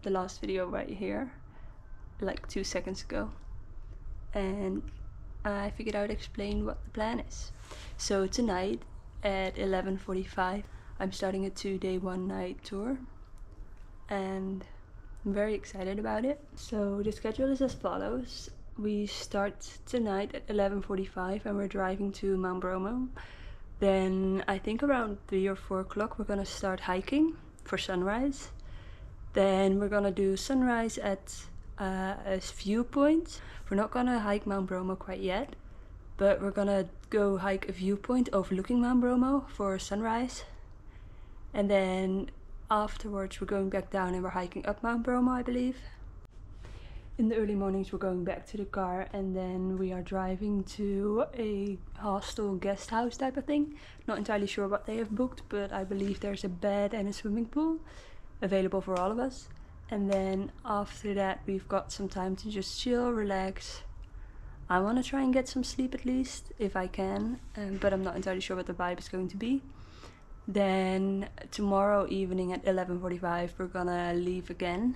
the last video right here, like 2 seconds ago, and I figured I would explain what the plan is. So tonight at 11:45 I'm starting a 2-day 1-night tour, and I'm very excited about it. So the schedule is as follows. We start tonight at 11:45 and we're driving to Mount Bromo. Then I think around 3 or 4 o'clock we're gonna start hiking for sunrise. Then we're gonna do sunrise at a viewpoint. We're not gonna hike Mount Bromo quite yet, but we're gonna go hike a viewpoint overlooking Mount Bromo for sunrise. And then afterwards we're going back down and we're hiking up Mount Bromo, I believe. In the early mornings we're going back to the car, and then we are driving to a hostel guest house type of thing. Not entirely sure what they have booked, but I believe there's a bed and a swimming pool available for all of us. And then after that we've got some time to just chill, relax. I want to try and get some sleep at least, if I can, but I'm not entirely sure what the vibe is going to be. Then tomorrow evening at 11:45 we're gonna leave again,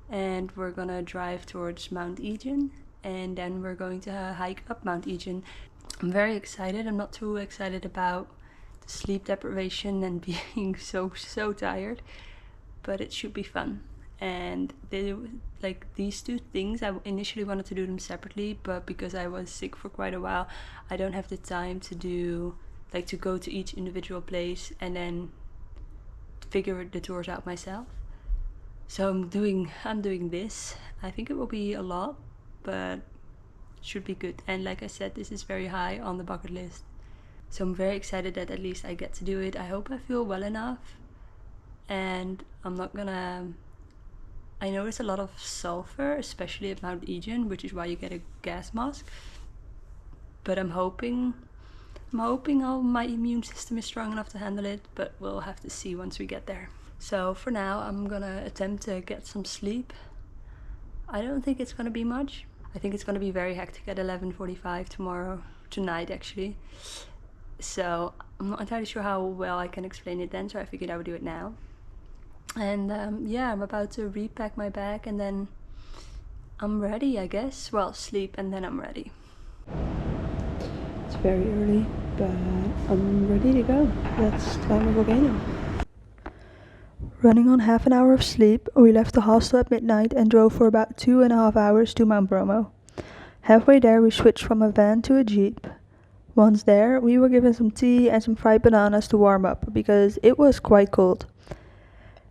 and we're gonna drive towards Mount Egan, and then we're going to hike up Mount Egan. I'm very excited. I'm not too excited about the sleep deprivation and being so tired, but it should be fun. And these two things, I initially wanted to do them separately, but because I was sick for quite a while, I don't have the time to do to go to each individual place and then figure the tours out myself. So I'm doing this. I think it will be a lot, but should be good. And like I said, this is very high on the bucket list. So I'm very excited that at least I get to do it. I hope I feel well enough. And I know there's a lot of sulfur, especially at Mount Egan, which is why you get a gas mask. But I'm hoping my immune system is strong enough to handle it, but we'll have to see once we get there. So for now, I'm gonna attempt to get some sleep. I don't think it's gonna be much. I think it's gonna be very hectic at 11:45 tonight actually. So I'm not entirely sure how well I can explain it then, so I figured I would do it now. And yeah, I'm about to repack my bag and then I'm ready, I guess. Well, sleep and then I'm ready. It's very early, but I'm ready to go. Let's climb a volcano. Running on half an hour of sleep, we left the hostel at midnight and drove for about 2.5 hours to Mount Bromo. Halfway there we switched from a van to a jeep. Once there, we were given some tea and some fried bananas to warm up, because it was quite cold.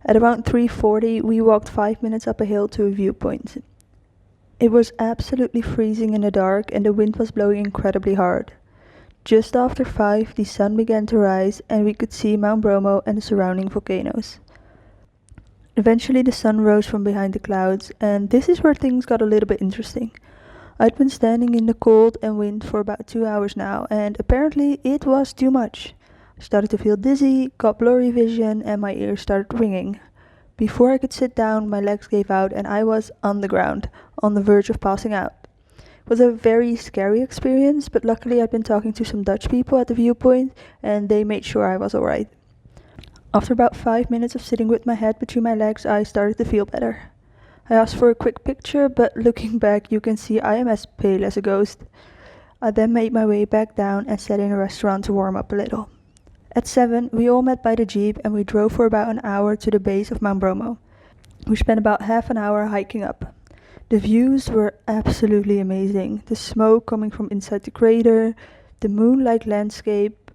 At around 3:40 we walked 5 minutes up a hill to a viewpoint. It was absolutely freezing in the dark and the wind was blowing incredibly hard. Just after 5 the sun began to rise and we could see Mount Bromo and the surrounding volcanoes. Eventually the sun rose from behind the clouds, and this is where things got a little bit interesting. I'd been standing in the cold and wind for about 2 hours now, and apparently it was too much. I started to feel dizzy, got blurry vision, and my ears started ringing. Before I could sit down, my legs gave out and I was on the ground, on the verge of passing out. It was a very scary experience, but luckily I'd been talking to some Dutch people at the viewpoint and they made sure I was alright. After about 5 minutes of sitting with my head between my legs, I started to feel better. I asked for a quick picture, but looking back you can see I am as pale as a ghost. I then made my way back down and sat in a restaurant to warm up a little. At 7 we all met by the jeep and we drove for about an hour to the base of Mount Bromo. We spent about half an hour hiking up. The views were absolutely amazing. The smoke coming from inside the crater, the moonlight landscape.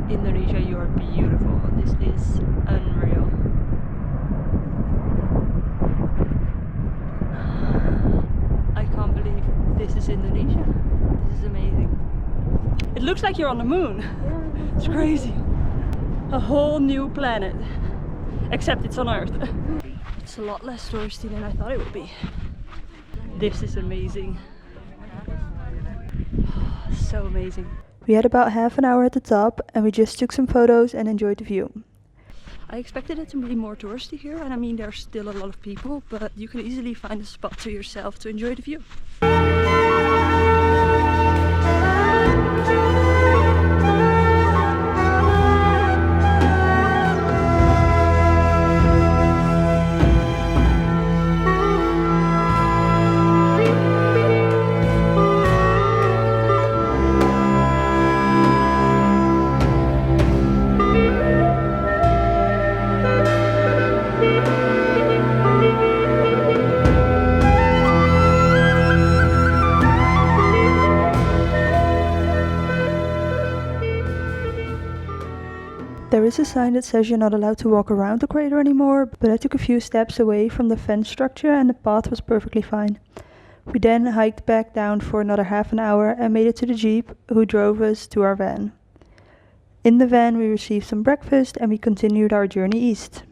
Indonesia, you are beautiful. This is unreal. I can't believe this is Indonesia. This is amazing. It looks like you're on the moon. It's crazy. A whole new planet. except it's on Earth. It's a lot less touristy than I thought it would be. This is amazing. So amazing. We had about half an hour at the top and we just took some photos and enjoyed the view. I expected it to be more touristy here, and I mean there's still a lot of people, but you can easily find a spot to yourself to enjoy the view. There is a sign that says you're not allowed to walk around the crater anymore, but I took a few steps away from the fence structure and the path was perfectly fine. We then hiked back down for another half an hour and made it to the jeep, who drove us to our van. In the van we received some breakfast and we continued our journey east.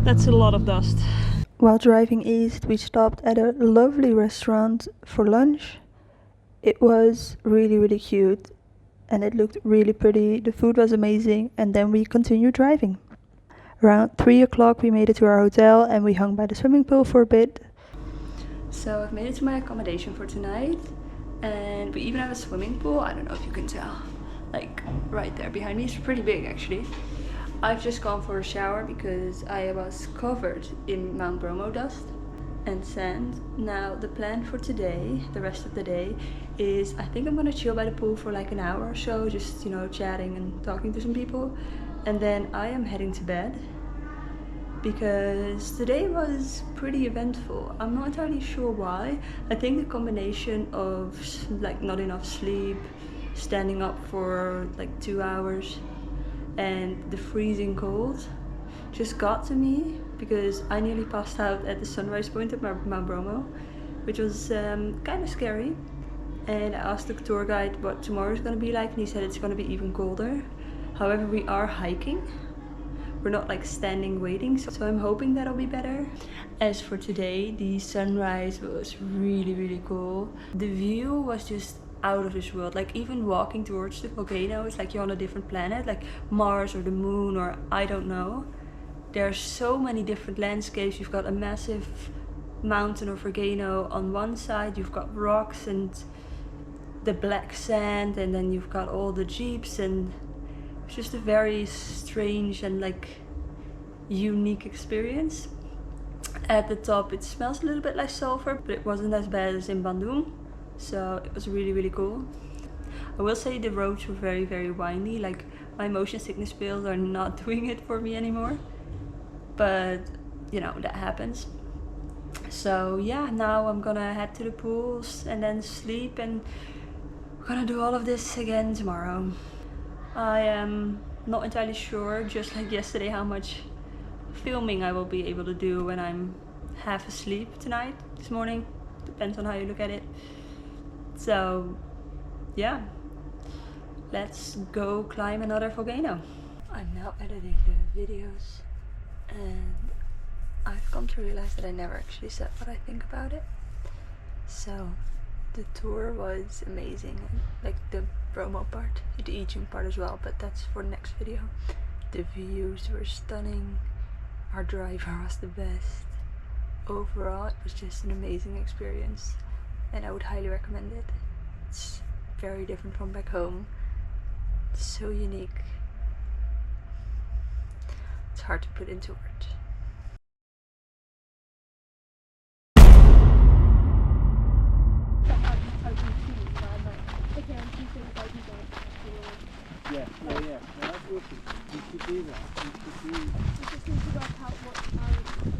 That's a lot of dust. While driving east we stopped at a lovely restaurant for lunch. It was really cute and it looked really pretty, the food was amazing, and then we continued driving. Around 3 o'clock we made it to our hotel and we hung by the swimming pool for a bit. So I've made it to my accommodation for tonight and we even have a swimming pool. I don't know if you can tell, like right there behind me. It's pretty big actually. I've just gone for a shower because I was covered in Mount Bromo dust and sand. Now the plan for today, the rest of the day, is I think I'm gonna chill by the pool for like an hour or so, just, you know, chatting and talking to some people, and then I am heading to bed because today was pretty eventful. I'm not entirely sure why. I think the combination of like not enough sleep, standing up for like 2 hours, and the freezing cold just got to me, because I nearly passed out at the sunrise point at Mount Bromo, which was kind of scary. And I asked the tour guide what tomorrow is going to be like, and he said it's going to be even colder. However, we are hiking. We're not like standing waiting, so I'm hoping that'll be better. As for today, the sunrise was really cool. The view was just out of this world. Like even walking towards the volcano, it's like you're on a different planet, like Mars or the moon or I don't know. There are so many different landscapes. You've got a massive mountain or volcano on one side, you've got rocks and the black sand, and then you've got all the jeeps, and it's just a very strange and like unique experience. At the top it smells a little bit like sulfur, but it wasn't as bad as in Bandung, so it was really cool. I will say the roads were very windy, like my motion sickness pills are not doing it for me anymore, but you know, that happens. So yeah, now I'm gonna head to the pools and then sleep, and we're gonna do all of this again tomorrow. I am not entirely sure, just like yesterday, how much filming I will be able to do when I'm half asleep tonight, this morning. Depends on how you look at it. So yeah, let's go climb another volcano. I'm now editing the videos and I've come to realize that I never actually said what I think about it. So the tour was amazing, like the Bromo part, the Ichung part as well, but that's for the next video. The views were stunning, our driver was the best. Overall it was just an amazing experience and I would highly recommend it. It's very different from back home, it's so unique, it's hard to put into words. Yeah. No, that's awesome. You should do that. You should do. We just need to work out what hour.